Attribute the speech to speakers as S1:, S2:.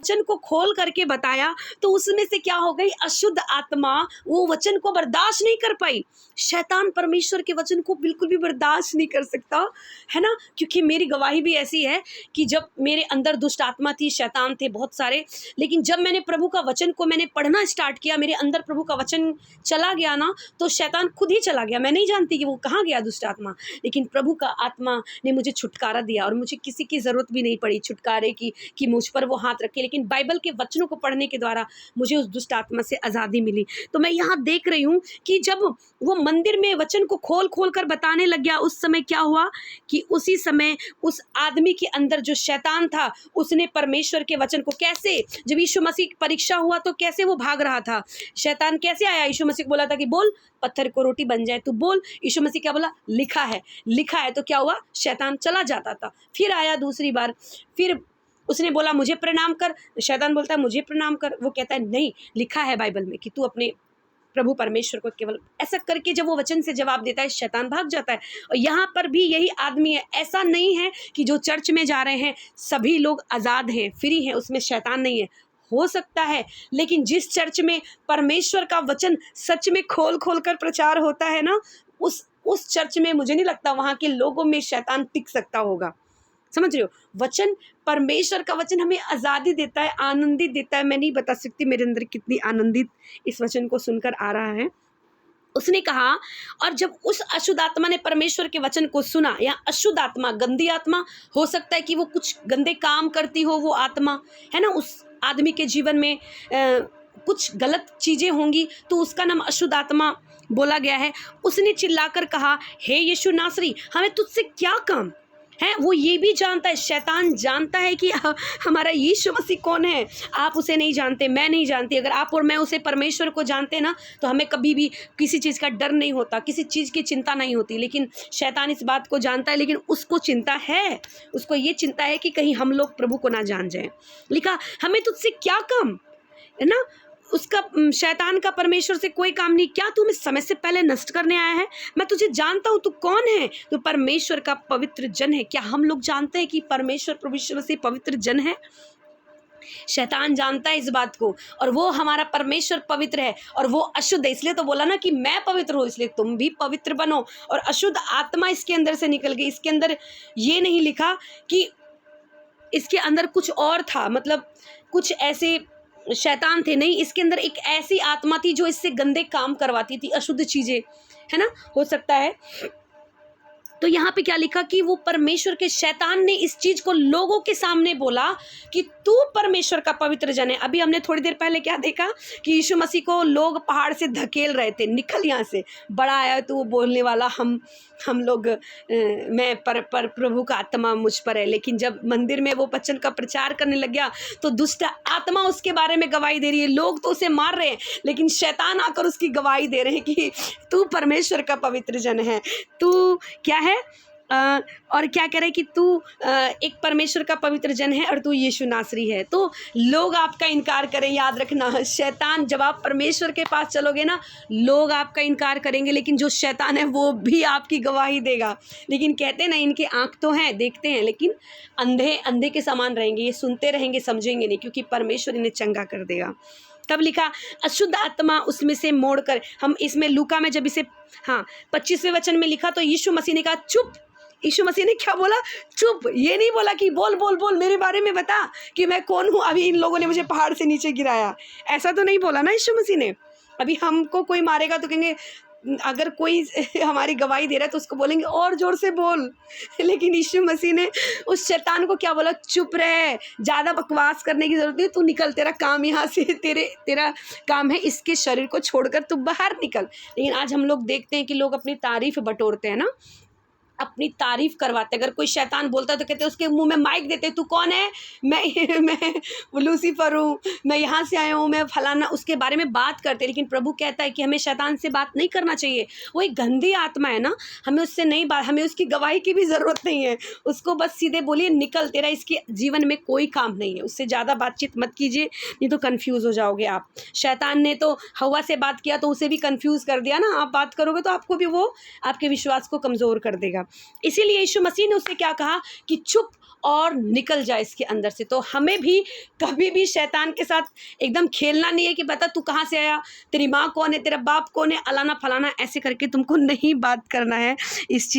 S1: वचन को खोल करके बताया तो उसमें से क्या हो गई, अशुद्ध आत्मा वो वचन को बर्दाश्त नहीं कर पाई। शैतान परमेश्वर के वचन को बिल्कुल भी बर्दाश्त नहीं कर सकता, है ना। क्योंकि मेरी गवाही भी ऐसी है कि जब मेरे अंदर दुष्ट आत्मा थी, शैतान थे बहुत सारे, लेकिन जब मैंने प्रभु का वचन को मैंने पढ़ना स्टार्ट किया, मेरे अंदर प्रभु का वचन चला गया ना, तो शैतान खुद ही चला गया। मैं नहीं जानती कि वो कहाँ गया दुष्ट आत्मा, लेकिन प्रभु का आत्मा ने मुझे छुटकारा दिया और मुझे किसी की ज़रूरत भी नहीं पड़ी छुटकारे की कि मुझ पर वो हाथ रखे, लेकिन बाइबल के वचनों को पढ़ने के द्वारा मुझे उस दुष्ट आत्मा से आज़ादी मिली। तो मैं यहाँ देख रही हूँ कि जब वो मंदिर में वचन को खोल खोल कर बताने लग गया, उस समय क्या हुआ कि उसी समय उस आदमी के अंदर जो शैतान था उसने परमेश्वर के वचन को, कैसे जब यीशु मसीह की परीक्षा हुआ तो कैसे वो भाग रहा था, शैतान कैसे आया, यीशु मसीह को बोला था कि बोल पत्थर को रोटी बन जाए, तू बोल। यीशु मसीह क्या बोला, लिखा है, लिखा है। तो क्या हुआ, शैतान चला जाता था। फिर आया दूसरी बार, फिर उसने बोला मुझे प्रणाम कर, शैतान बोलता है मुझे प्रणाम कर, वो कहता है नहीं, लिखा है बाइबल में कि तू अपने प्रभु परमेश्वर को केवल, ऐसा करके जब वो वचन से जवाब देता है शैतान भाग जाता है। और यहाँ पर भी यही आदमी है। ऐसा नहीं है कि जो चर्च में जा रहे हैं सभी लोग आज़ाद हैं, फ्री हैं, उसमें शैतान नहीं है, हो सकता है, लेकिन जिस चर्च में परमेश्वर का वचन सच में खोल खोल कर प्रचार होता है ना, उस चर्च में मुझे नहीं लगता वहाँ के लोगों में शैतान टिक सकता होगा। समझ रहे हो, वचन, परमेश्वर का वचन हमें आज़ादी देता है, आनंदित देता है। मैं नहीं बता सकती मेरे अंदर कितनी आनंदित इस वचन को सुनकर आ रहा है। उसने कहा, और जब उस अशुद्ध आत्मा ने परमेश्वर के वचन को सुना, या अशुद्ध आत्मा, गंदी आत्मा, हो सकता है कि वो कुछ गंदे काम करती हो, वो आत्मा है ना, उस आदमी के जीवन में कुछ गलत चीज़ें होंगी, तो उसका नाम अशुद्ध आत्मा बोला गया है। उसने चिल्लाकर कहा, हे यीशु नासरी, हमें तुझसे क्या काम है। वो ये भी जानता है, शैतान जानता है कि हमारा यीशु मसीह कौन है। आप उसे नहीं जानते, मैं नहीं जानती। अगर आप और मैं उसे परमेश्वर को जानते ना, तो हमें कभी भी किसी चीज़ का डर नहीं होता, किसी चीज़ की चिंता नहीं होती। लेकिन शैतान इस बात को जानता है, लेकिन उसको चिंता है, उसको ये चिंता है कि कहीं हम लोग प्रभु को ना जान जाएं। लिखा, हमें तुझसे क्या काम है ना, उसका, शैतान का परमेश्वर से कोई काम नहीं। क्या तू हमें समय से पहले नष्ट करने आया है? मैं तुझे जानता हूँ, तू कौन है? तू परमेश्वर का पवित्र जन है। क्या हम लोग जानते हैं कि परमेश्वर प्रभु यीशु मसीह पवित्र जन है? शैतान जानता है इस बात को, और वो हमारा परमेश्वर पवित्र है और वो अशुद्ध है। इसलिए तो बोला ना कि मैं पवित्र हूँ, इसलिए तुम भी पवित्र बनो। और अशुद्ध आत्मा इसके अंदर से निकल गई। इसके अंदर ये नहीं लिखा कि इसके अंदर कुछ और था, मतलब कुछ ऐसे शैतान थे, नहीं, इसके अंदर एक ऐसी आत्मा थी जो इससे गंदे काम करवाती थी, अशुद्ध चीजें, है ना, हो सकता है। तो यहाँ पे क्या लिखा कि वो परमेश्वर के, शैतान ने इस चीज को लोगों के सामने बोला कि तू परमेश्वर का पवित्र जन है। अभी हमने थोड़ी देर पहले क्या देखा कि यीशु मसीह को लोग पहाड़ से धकेल रहे थे, निकल यहाँ से, बड़ा आया तो वो बोलने वाला हम लोग, मैं पर प्रभु का आत्मा मुझ पर है। लेकिन जब मंदिर में वो वचन का प्रचार करने लग गया तो दुष्ट आत्मा उसके बारे में गवाही दे रही है। लोग तो उसे मार रहे हैं, लेकिन शैतान आकर उसकी गवाही दे रहे हैं कि तू परमेश्वर का पवित्र जन है, तू क्या है, और क्या कह रहे हैं कि तू एक परमेश्वर का पवित्र जन है और तू यीशु नासरी है। तो लोग आपका इनकार करें, याद रखना, शैतान, जब आप परमेश्वर के पास चलोगे ना, लोग आपका इनकार करेंगे, लेकिन जो शैतान है वो भी आपकी गवाही देगा। लेकिन कहते हैं ना, इनके आँख तो हैं, देखते हैं, लेकिन अंधे अंधे के समान रहेंगे, ये सुनते रहेंगे, समझेंगे नहीं, क्योंकि परमेश्वर इन्हें चंगा कर देगा। तब लिखा, अशुद्ध आत्मा उसमें से मोड़कर, हम इसमें लूका में जब इसे 25वें वचन में लिखा तो यीशु मसीह ने कहा चुप। यीशु मसीह ने क्या बोला? चुप। ये नहीं बोला कि बोल बोल बोल मेरे बारे में बता कि मैं कौन हूँ, अभी इन लोगों ने मुझे पहाड़ से नीचे गिराया, ऐसा तो नहीं बोला ना यीशु मसीह ने। अभी हमको कोई मारेगा तो कहेंगे, अगर कोई हमारी गवाही दे रहा है तो उसको बोलेंगे और जोर से बोल। लेकिन यीशु मसीह ने उस शैतान को क्या बोला? चुप रहे, ज़्यादा बकवास करने की ज़रूरत नहीं, तू निकल, तेरा काम यहाँ से, तेरा काम है इसके शरीर को छोड़कर तू बाहर निकल। लेकिन आज हम लोग देखते हैं कि लोग अपनी तारीफ बटोरते हैं ना, अपनी तारीफ करवाते। अगर कोई शैतान बोलता है तो कहते हैं, उसके मुंह में माइक देते, तू कौन है? मैं लूसीफर हूँ, मैं यहाँ से आया हूँ, मैं फलाना, उसके बारे में बात करते। लेकिन प्रभु कहता है कि हमें शैतान से बात नहीं करना चाहिए, वो एक गंदी आत्मा है ना, हमें उससे नहीं बात, हमें उसकी गवाही की भी ज़रूरत नहीं है। उसको बस सीधे बोलिए निकल, तेरा इसके जीवन में कोई काम नहीं है। उससे ज़्यादा बातचीत मत कीजिए, नहीं तो कन्फ्यूज़ हो जाओगे आप। शैतान ने तो हवा से बात किया तो उसे भी कन्फ्यूज़ कर दिया ना, आप बात करोगे तो आपको भी वो आपके विश्वास को कमज़ोर कर देगा। इसीलिए यीशु मसीह ने उससे क्या कहा कि चुप और निकल जाए इसके अंदर से। तो हमें भी कभी भी शैतान के साथ एकदम खेलना नहीं है कि बता तू कहाँ से आया, तेरी माँ कौन है, तेरा बाप कौन है, अलाना फलाना, ऐसे करके तुमको नहीं बात करना है। इस चीज़